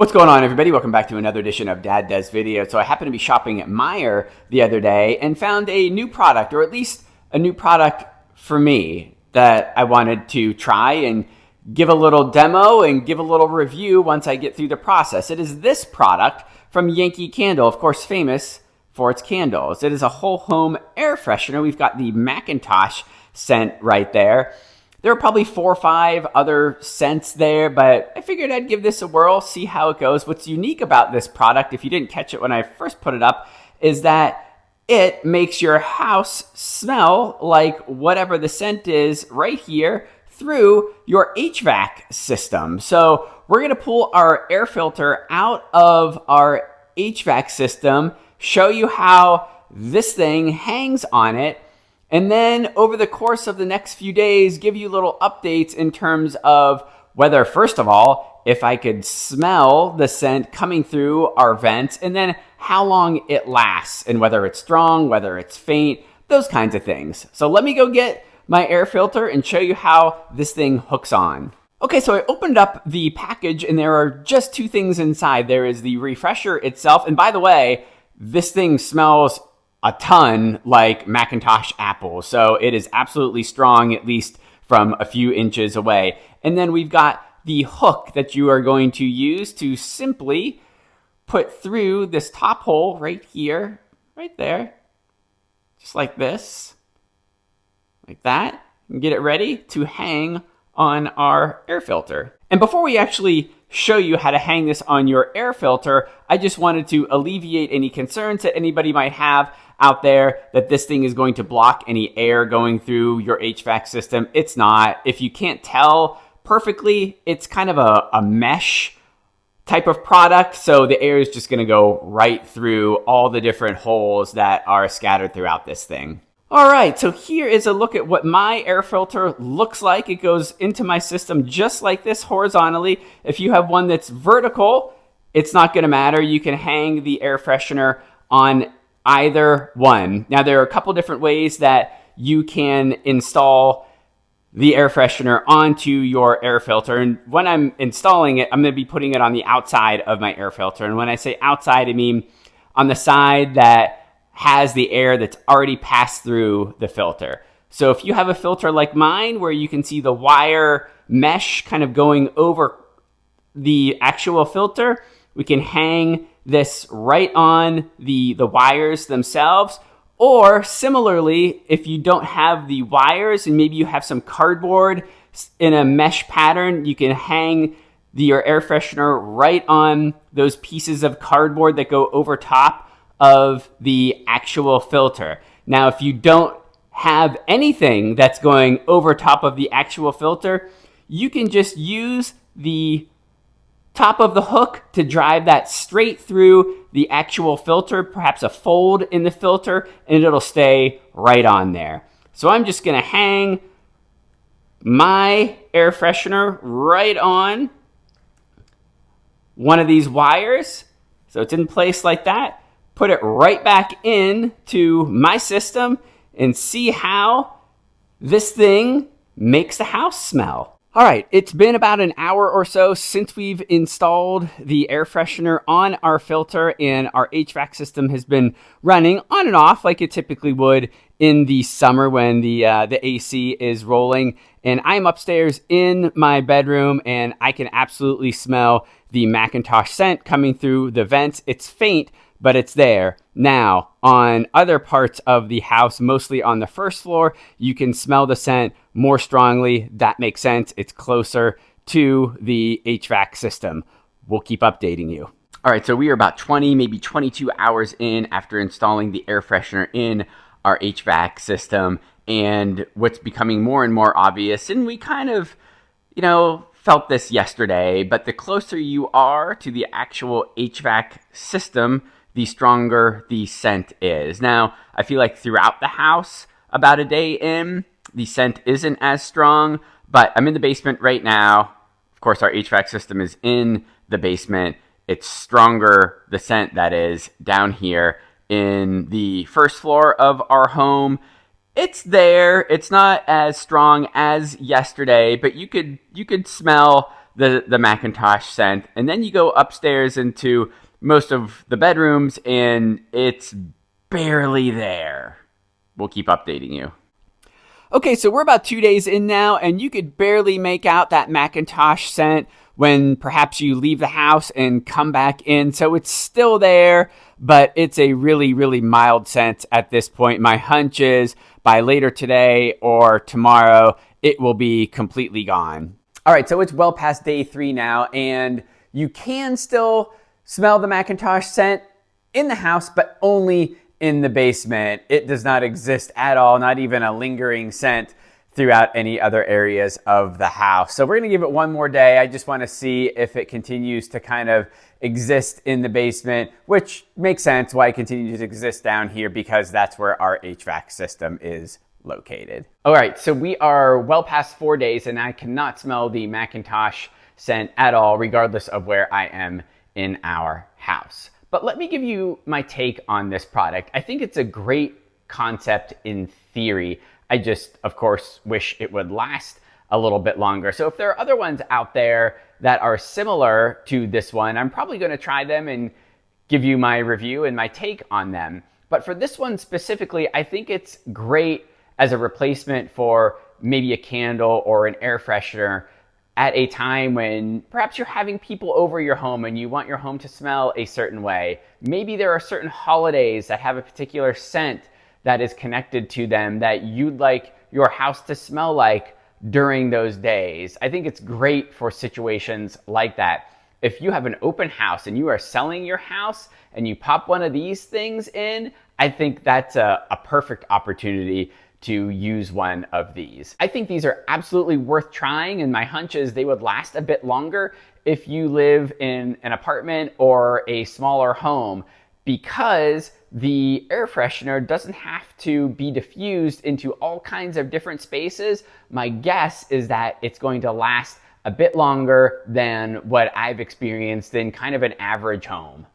What's going on, everybody? Welcome back to another edition of Dad Does Video. So I happened to be shopping at Meijer the other day and found a new product, or at least a new product for me, that I wanted to try and give a little demo and give a little review once I get through the process. It is this product from Yankee Candle, of course famous for its candles. It is a whole home air freshener. We've got the Macintosh scent right there. There are probably 4 or 5 other scents there, but I figured I'd give this a whirl, see how it goes. What's unique about this product, if you didn't catch it when I first put it up, is that it makes your house smell like whatever the scent is right here through your HVAC system. So we're gonna pull our air filter out of our HVAC system, show you how this thing hangs on it, and then over the course of the next few days, give you little updates in terms of whether, first of all, if I could smell the scent coming through our vents, and then how long it lasts, and whether it's strong, whether it's faint, those kinds of things. So let me go get my air filter and show you how this thing hooks on. Okay, so I opened up the package and there are just 2 things inside. There is the refresher itself, and by the way, this thing smells a ton like Macintosh apple. So it is absolutely strong, at least from a few inches away. And then we've got the hook that you are going to use to simply put through this top hole right here, right there, just like this, like that, and get it ready to hang on our air filter. And before we actually show you how to hang this on your air filter, I just wanted to alleviate any concerns that anybody might have out there that this thing is going to block any air going through your HVAC system. It's not. If you can't tell perfectly, it's kind of a mesh type of product, so the air is just going to go right through all the different holes that are scattered throughout this thing. All right, so here is a look at what my air filter looks like. It goes into my system just like this horizontally. If you have one that's vertical, it's not going to matter. You can hang the air freshener on either one. Now, there are a couple different ways that you can install the air freshener onto your air filter. And when I'm installing it, I'm going to be putting it on the outside of my air filter. And when I say outside, I mean on the side that has the air that's already passed through the filter. So if you have a filter like mine where you can see the wire mesh kind of going over the actual filter, we can hang this right on the wires themselves. Or similarly, if you don't have the wires and maybe you have some cardboard in a mesh pattern, you can hang your air freshener right on those pieces of cardboard that go over top of the actual filter. Now, if you don't have anything that's going over top of the actual filter, you can just use the top of the hook to drive that straight through the actual filter, perhaps a fold in the filter, and it'll stay right on there. So I'm just gonna hang my air freshener right on one of these wires. So it's in place like that. Put it right back into my system and see how this thing makes the house smell. All right, it's been about an hour or so since we've installed the air freshener on our filter, and our HVAC system has been running on and off like it typically would in the summer when the AC is rolling. And I'm upstairs in my bedroom and I can absolutely smell the Macintosh scent coming through the vents. It's faint, but it's there. Now, on other parts of the house, mostly on the first floor, you can smell the scent more strongly. That makes sense. It's closer to the HVAC system. We'll keep updating you. All right, so we are about 20, maybe 22 hours in after installing the air freshener in our HVAC system, and what's becoming more and more obvious, and we kind of, felt this yesterday, but the closer you are to the actual HVAC system, the stronger the scent is. Now, I feel like throughout the house, about a day in, the scent isn't as strong, but I'm in the basement right now. Of course, our HVAC system is in the basement. It's stronger, the scent that is, down here in the first floor of our home. It's there. It's not as strong as yesterday, but you could smell the Macintosh scent. And then you go upstairs into most of the bedrooms and it's barely there. We'll keep updating you. Okay, so we're about 2 days in now, and you could barely make out that Macintosh scent when perhaps you leave the house and come back in. So it's still there, but it's a really, really mild scent at this point. My hunch is by later today or tomorrow, it will be completely gone. All right, so it's well past day 3 now, and you can still smell the Macintosh scent in the house, but only in the basement. It does not exist at all, not even a lingering scent throughout any other areas of the house. So we're gonna give it one more day. I just wanna see if it continues to kind of exist in the basement, which makes sense why it continues to exist down here, because that's where our HVAC system is located. All right, so we are well past 4 days and I cannot smell the Macintosh scent at all, regardless of where I am in our house. But let me give you my take on this product. I think it's a great concept in theory. I just, of course, wish it would last a little bit longer. So if there are other ones out there that are similar to this one, I'm probably going to try them and give you my review and my take on them. But for this one specifically, I think it's great as a replacement for maybe a candle or an air freshener at a time when perhaps you're having people over your home and you want your home to smell a certain way. Maybe there are certain holidays that have a particular scent that is connected to them that you'd like your house to smell like during those days. I think it's great for situations like that. If you have an open house and you are selling your house and you pop one of these things in, I think that's a perfect opportunity to use one of these. I think these are absolutely worth trying, and my hunch is they would last a bit longer if you live in an apartment or a smaller home, because the air freshener doesn't have to be diffused into all kinds of different spaces. My guess is that it's going to last a bit longer than what I've experienced in kind of an average home.